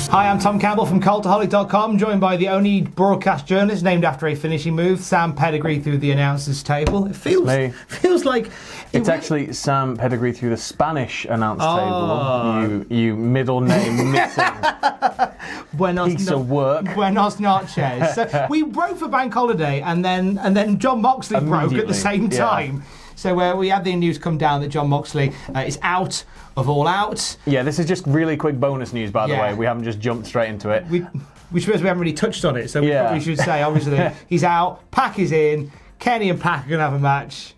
Hi, I'm Tom Campbell from Cultaholic.com, joined by the only broadcast journalist named after a finishing move, Sam Pettigrew through the announcers table. It feels like... It's actually Sam Pettigrew through the Spanish announce table. You middle name missing piece of work. Buenos noches. So we broke for bank holiday, and then John Moxley broke at the same time. So we had the news come down that John Moxley is out of All Out. Yeah, this is just really quick bonus news, by the way. We haven't just jumped straight into it. We suppose we haven't really touched on it, so we probably should say, obviously, he's out, Pac is in, Kenny and Pac are going to have a match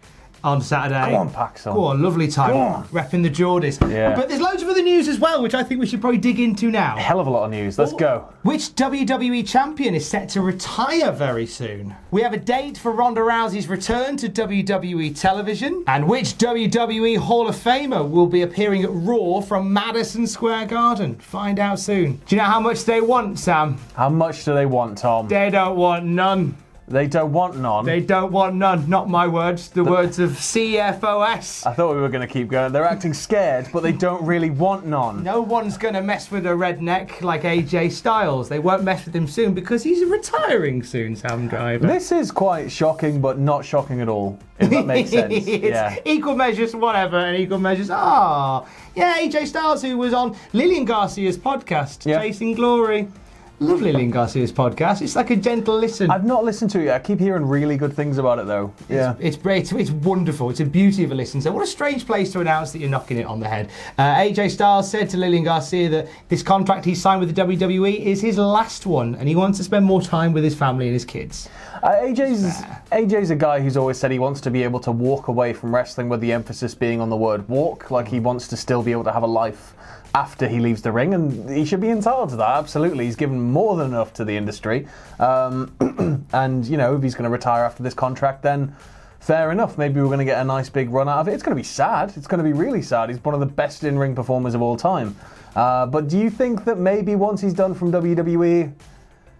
on Saturday. Go on, Pac, son. Go on, lovely time. Repping the Geordies. Yeah. But there's loads of other news as well, which I think we should probably dig into now. Hell of a lot of news. Let's go. Which WWE Champion is set to retire very soon? We have a date for Ronda Rousey's return to WWE television. And which WWE Hall of Famer will be appearing at Raw from Madison Square Garden? Find out soon. Do you know how much they want, Sam? How much do they want, Tom? They don't want none. They don't want none. They don't want none. Not my words. The words of CFOS. I thought we were going to keep going. They're acting scared, but they don't really want none. No one's going to mess with a redneck like AJ Styles. They won't mess with him soon because he's retiring soon, Sam Driver. This is quite shocking, but not shocking at all, if that makes sense. It's equal measures, whatever, and equal measures. AJ Styles, who was on Lillian Garcia's podcast, Chasing Glory. Love Lillian Garcia's podcast. It's like a gentle listen. I've not listened to it yet. I keep hearing really good things about it, though. It's great. It's wonderful. It's a beauty of a listen. So what a strange place to announce that you're knocking it on the head. AJ Styles said to Lillian Garcia that this contract he signed with the WWE is his last one, and he wants to spend more time with his family and his kids. AJ's a guy who's always said he wants to be able to walk away from wrestling with the emphasis being on the word walk. Like, he wants to still be able to have a life after he leaves the ring, and he should be entitled to that. Absolutely, he's given more than enough to the industry, and if he's going to retire after this contract, then fair enough. Maybe we're going to get a nice big run out of it. It's going to be sad. It's going to be really sad. He's one of the best in-ring performers of all time. But do you think that maybe once he's done from WWE,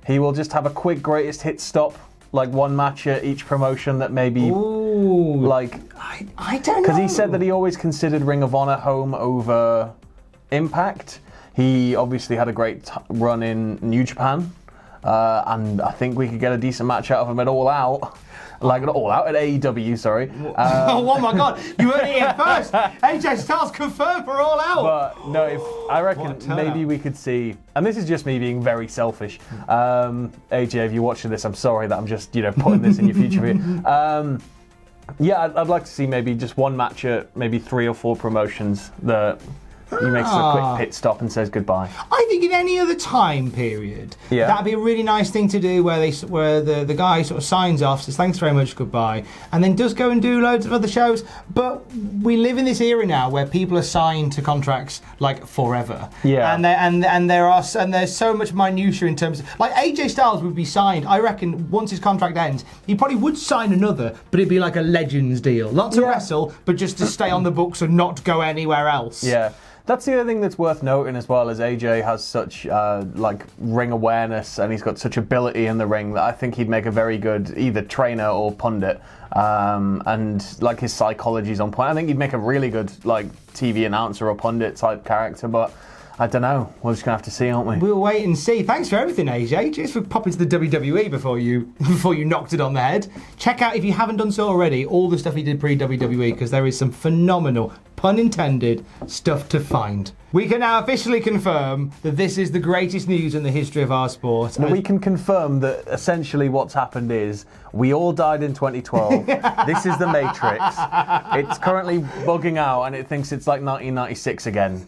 he will just have a quick greatest hit stop, like one match at each promotion that maybe... Ooh, I don't know. Because he said that he always considered Ring of Honor home over Impact. He obviously had a great run in New Japan, and I think we could get a decent match out of him at All Out. Not All Out, at AEW, sorry. Oh my God, you heard it here first. AJ Styles confirmed for All Out. But no, I reckon maybe we could see, and this is just me being very selfish. AJ, if you're watching this, I'm sorry that I'm just putting this in your future view. I'd like to see maybe just one match at maybe 3 or 4 promotions that he makes a quick pit stop and says goodbye. I think in any other time period, that'd be a really nice thing to do, where the guy sort of signs off, says thanks very much, goodbye, and then does go and do loads of other shows. But we live in this era now where people are signed to contracts like forever. Yeah. And there's so much minutiae in terms of, like, AJ Styles would be signed. I reckon once his contract ends, he probably would sign another, but it'd be like a Legends deal, not to wrestle, but just to stay on the books and not go anywhere else. Yeah. That's the other thing that's worth noting as well, is AJ has such ring awareness, and he's got such ability in the ring that I think he'd make a very good either trainer or pundit. And like, his psychology's on point. I think he'd make a really good TV announcer or pundit type character, but I don't know. We're just going to have to see, aren't we? We'll wait and see. Thanks for everything, AJ. Just for popping to the WWE before you knocked it on the head. Check out, if you haven't done so already, all the stuff he did pre-WWE, because there is some phenomenal, pun intended, stuff to find. We can now officially confirm that this is the greatest news in the history of our sport. We can confirm that essentially what's happened is we all died in 2012. This is the Matrix. It's currently bugging out and it thinks it's like 1996 again.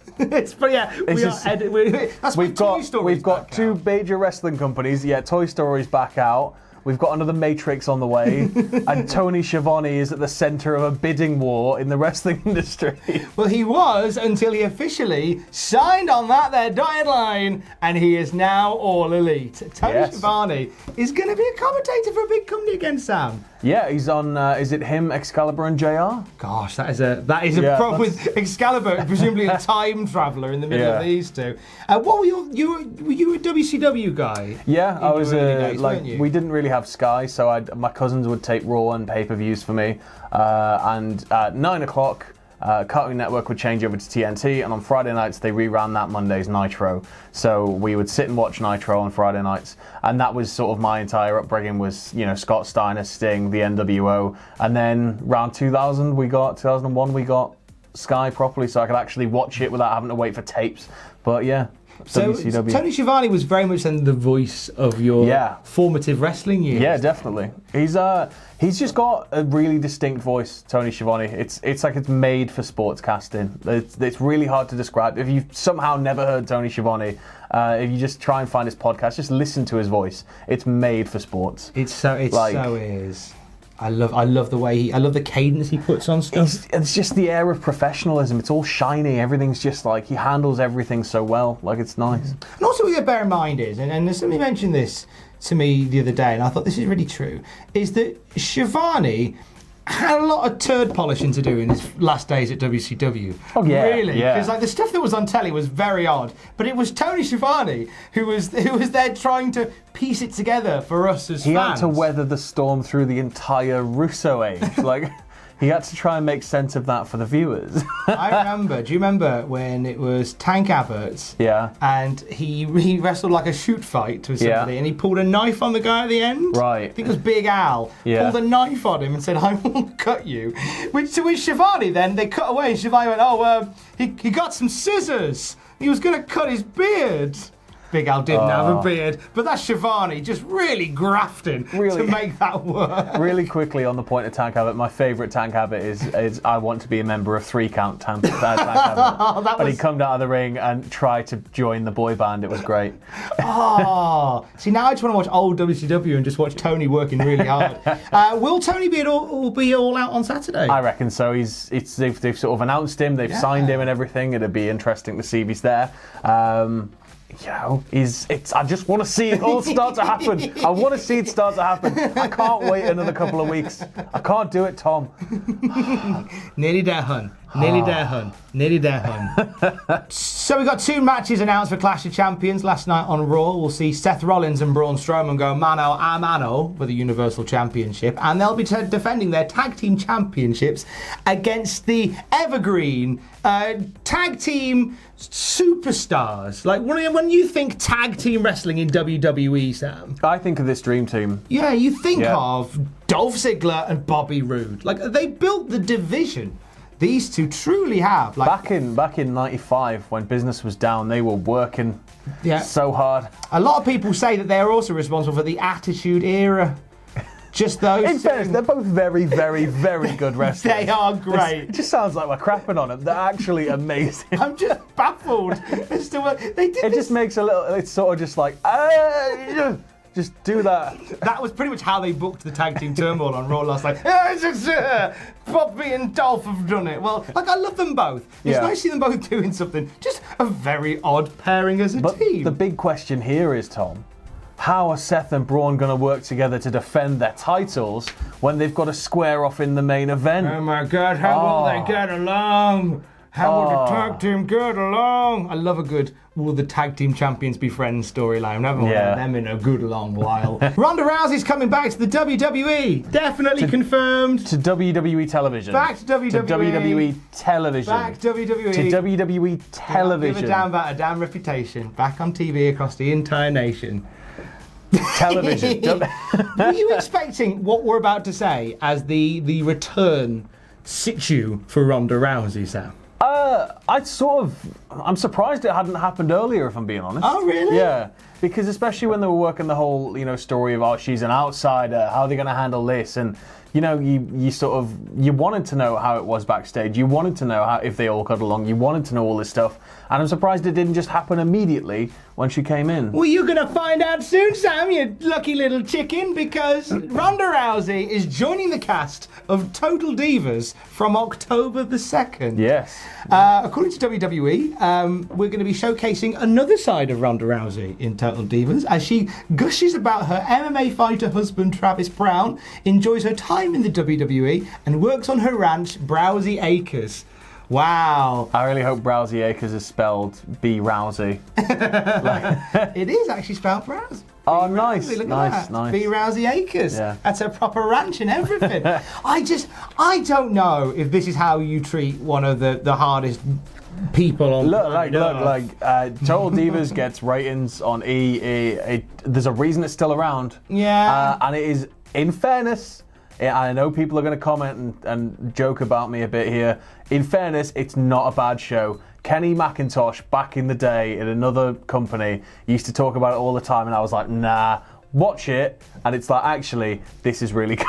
We've got 2 major wrestling companies. Yeah, Toy Story's back out. We've got another Matrix on the way, and Tony Shivani is at the centre of a bidding war in the wrestling industry. Well, he was until he officially signed on that there dotted line, and he is now All Elite. Tony Shivani is going to be a commentator for a big company again, Sam. Yeah, he's on. Is it him, Excalibur, and JR? Gosh, that is a problem with Excalibur, presumably a time traveller in the middle of these two. What were you a WCW guy? Yeah, I was. We didn't really have Sky, so my cousins would take Raw and pay-per-views for me. And at 9 o'clock, Cartoon Network would change over to TNT, and on Friday nights they reran that Monday's Nitro. So we would sit and watch Nitro on Friday nights, and that was sort of my entire upbringing was, you know, Scott Steiner, Sting, the NWO, and then around 2001 we got Sky properly, so I could actually watch it without having to wait for tapes. But yeah. So WCW. Tony Schiavone was very much then the voice of your formative wrestling years. Yeah, definitely. He's just got a really distinct voice, Tony Schiavone. It's like it's made for sportscasting. It's really hard to describe. If you've somehow never heard Tony Schiavone, if you just try and find his podcast, just listen to his voice. It's made for sports. It so is. I love the way I love the cadence he puts on stuff. It's just the air of professionalism. It's all shiny. Everything's just like, he handles everything so well. Like, it's nice. And also what you bear in mind is, and somebody mentioned this to me the other day, and I thought this is really true, is that Shivani had a lot of turd polishing to do in his last days at WCW. Oh yeah, really? Yeah. Because like the stuff that was on telly was very odd, but it was Tony Schiavone who was there trying to piece it together for us as fans. He had to weather the storm through the entire Russo age. Like, he had to try and make sense of that for the viewers. I remember. Do you remember when it was Tank Abbott? Yeah. And he wrestled like a shoot fight to somebody, and he pulled a knife on the guy at the end. Right. I think it was Big Al. Yeah. Pulled a knife on him and said, "I will cut you." Which to which Shivani then they cut away. And Shivani went, "Oh, he got some scissors. He was going to cut his beard." Big Al didn't have a beard, but that's Shivani just really grafting to make that work. Really quickly on the point of Tank Abbott, my favourite Tank Abbott is I want to be a member of 3 Count Tank Abbott. But he come out of the ring and tried to join the boy band. It was great. See, now I just want to watch old WCW and just watch Tony working really hard. Will Tony be all out on Saturday? I reckon so. They've sort of announced him, they've signed him and everything. It'd be interesting to see if he's there. You know, I just want to see it all start to happen. I want to see it start to happen. I can't wait another couple of weeks. I can't do it, Tom. Nearly there, hun. Nearly there, hun. Nearly there, hun. So we got 2 matches announced for Clash of Champions last night on Raw. We'll see Seth Rollins and Braun Strowman go mano a mano for the Universal Championship, and they'll be defending their tag team championships against the evergreen tag team superstars. Like, when you think tag team wrestling in WWE, Sam, I think of this dream team. Yeah, you think of Dolph Ziggler and Bobby Roode. Like, they built the division. These two truly have. Like, back in '95, when business was down, they were working so hard. A lot of people say that they are also responsible for the Attitude Era. Just those. In fairness, they're both very, very, very good wrestlers. They are great. It just sounds like we're crapping on them. They're actually amazing. I'm just baffled as to what they did. It just makes a little. It's sort of just like, just do that. That was pretty much how they booked the tag team turmoil on Raw last night. Bobby and Dolph have done it. Well, like, I love them both. It's nice to see them both doing something. Just a very odd pairing as a team. The big question here is, Tom, how are Seth and Braun going to work together to defend their titles when they've got to square off in the main event? Oh my God, how will they get along? How will the tag team get along? I love a good will the tag team champions be friends storyline. Never had them in a good long while. Ronda Rousey's coming back to the WWE. Definitely confirmed. To WWE television. Back to WWE. To WWE television. Back to WWE. To WWE television. Give a damn about a damn reputation. Back on TV across the entire nation. Television. Were you expecting what we're about to say as the return situ for Ronda Rousey, Sam? I'm surprised it hadn't happened earlier, if I'm being honest. Oh, really? Yeah, because especially when they were working the whole, story of, she's an outsider, how are they going to handle this? And, you wanted to know how it was backstage. You wanted to know if they all got along. You wanted to know all this stuff. And I'm surprised it didn't just happen immediately when she came in. Well, you're going to find out soon, Sam, you lucky little chicken, because Ronda Rousey is joining the cast of Total Divas from October the 2nd. Yes. According to WWE, we're going to be showcasing another side of Ronda Rousey in Total Divas as she gushes about her MMA fighter husband, Travis Brown, enjoys her time in the WWE, and works on her ranch, Browsey Acres. Wow. I really hope Browsey Acres is spelled B. Rousey. It is actually spelled Browse. Oh, nice. Look Nice. at that. B. Rousey Acres. Yeah. That's a proper ranch and everything. I don't know if this is how you treat one of the hardest people on Total Divas gets ratings on E. There's a reason it's still around. Yeah. And it is, in fairness, I know people are going to comment and joke about me a bit here. In fairness, it's not a bad show. Kenny McIntosh, back in the day in another company, used to talk about it all the time, and I was like, nah, watch it. And it's like, actually, this is really good.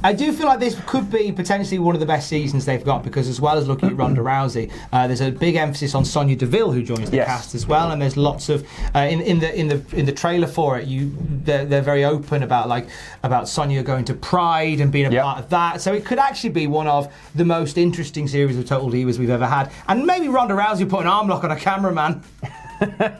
I do feel like this could be potentially one of the best seasons they've got, because as well as looking at Ronda Rousey, there's a big emphasis on Sonya Deville, who joins the cast as well, and there's lots of in the trailer for it, they're very open about Sonya going to Pride and being a part of that. So it could actually be one of the most interesting series of Total Divas we've ever had, and maybe Ronda Rousey put an arm lock on a cameraman.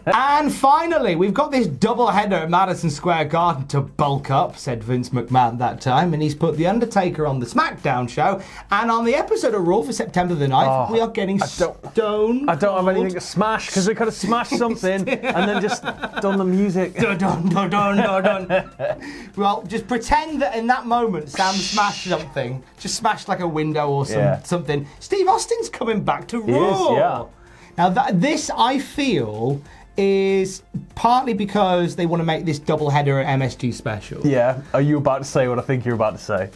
And finally, we've got this double header at Madison Square Garden to bulk up, said Vince McMahon that time, and he's put The Undertaker on the SmackDown show, and on the episode of Raw for September the 9th, we are getting Stone I don't have anything to smash, because we could have smashed something and then just done the music. Dun, dun, dun, dun, dun, dun. Well, just pretend that in that moment Sam smashed something, just smashed like a window or something. Steve Austin's coming back to Raw. He is, yeah. Now, this, I feel, is partly because they want to make this double-header at MSG special. Yeah. Are you about to say what I think you're about to say?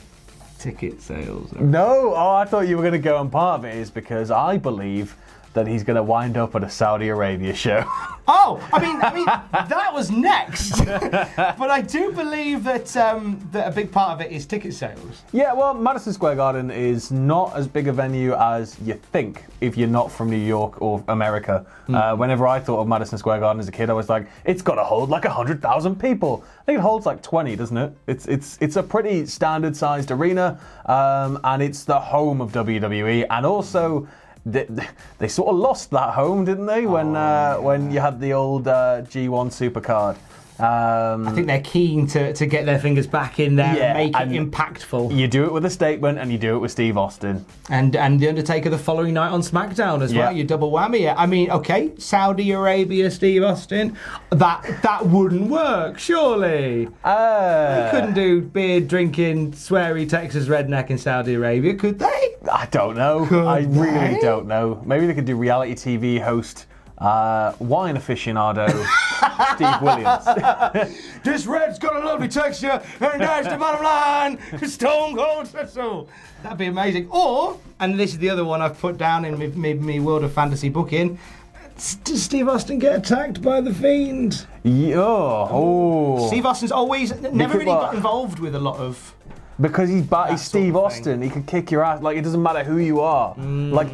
Ticket sales. No. Oh, I thought you were going to go, and part of it is because I believe that he's going to wind up at a Saudi Arabia show. Oh, I mean, that was next. But I do believe that a big part of it is ticket sales. Yeah, well, Madison Square Garden is not as big a venue as you think if you're not from New York or America. Whenever I thought of Madison Square Garden as a kid, I was like, it's got to hold like 100,000 people. I think it holds like 20, doesn't it? It's a pretty standard-sized arena, and it's the home of WWE, and also they sort of lost that home, didn't they? When you had the old G1 Supercard. I think they're keen to get their fingers back in there and make it impactful. You do it with a statement, and you do it with Steve Austin. And The Undertaker the following night on SmackDown as well. You double whammy. I mean, okay, Saudi Arabia, Steve Austin, that wouldn't work, surely. They couldn't do beer drinking, sweary Texas redneck in Saudi Arabia, could they? I don't know. I really don't know. Maybe they could do reality TV host. Wine aficionado Steve Williams. This red's got a lovely texture, and that's the bottom line. Stone Cold said so. That'd be amazing. Or, and this is the other one I've put down in me World of Fantasy booking, does Steve Austin get attacked by the Fiend? Oh. Steve Austin's never really got involved with a lot of. Because he's Steve Austin. He could kick your ass. Like, it doesn't matter who you are. Like.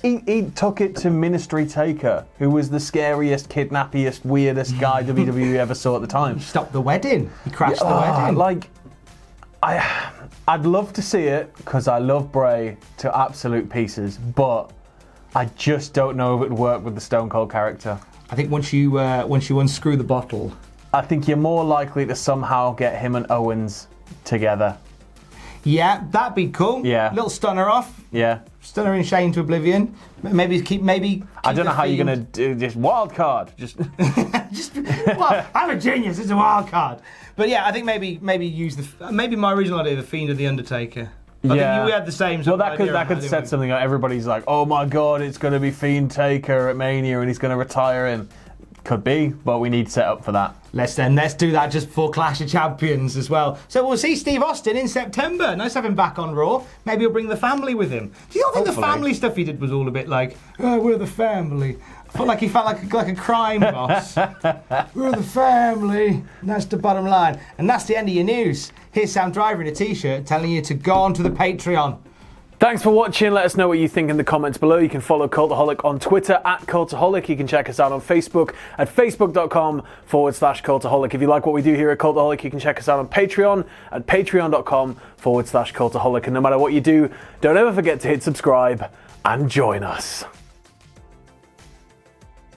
He took it to Ministry Taker, who was the scariest, kidnappiest, weirdest guy WWE ever saw at the time. He stopped the wedding. He crashed the wedding. Like, I'd love to see it, because I love Bray to absolute pieces, but I just don't know if it would work with the Stone Cold character. I think once you unscrew the bottle, I think you're more likely to somehow get him and Owens together. Yeah, that'd be cool. Yeah. Little stunner off. Yeah. Stunner in Shane to oblivion. Maybe keep I don't know how you're going to do this wild card. Well, I'm a genius. It's a wild card. But yeah, I think maybe use maybe my original idea, the Fiend of the Undertaker. I think we had the same. Well, that could set something up. Everybody's like, oh my god, it's going to be Fiend Taker at Mania, and he's going to retire him. Could be, but we need set up for that. Let's do that just before Clash of Champions as well. So we'll see Steve Austin in September. Nice to have him back on Raw. Maybe he'll bring the family with him. Do you not think the family stuff he did was all a bit like, oh, we're the family? I felt like he felt like a crime boss. We're the family. And that's the bottom line. And that's the end of your news. Here's Sam Driver in a t-shirt telling you to go on to the Patreon. Thanks for watching. Let us know what you think in the comments below. You can follow Cultaholic on Twitter @Cultaholic. You can check us out on Facebook at facebook.com/Cultaholic. If you like what we do here at Cultaholic, you can check us out on Patreon at patreon.com/Cultaholic. And no matter what you do, don't ever forget to hit subscribe and join us.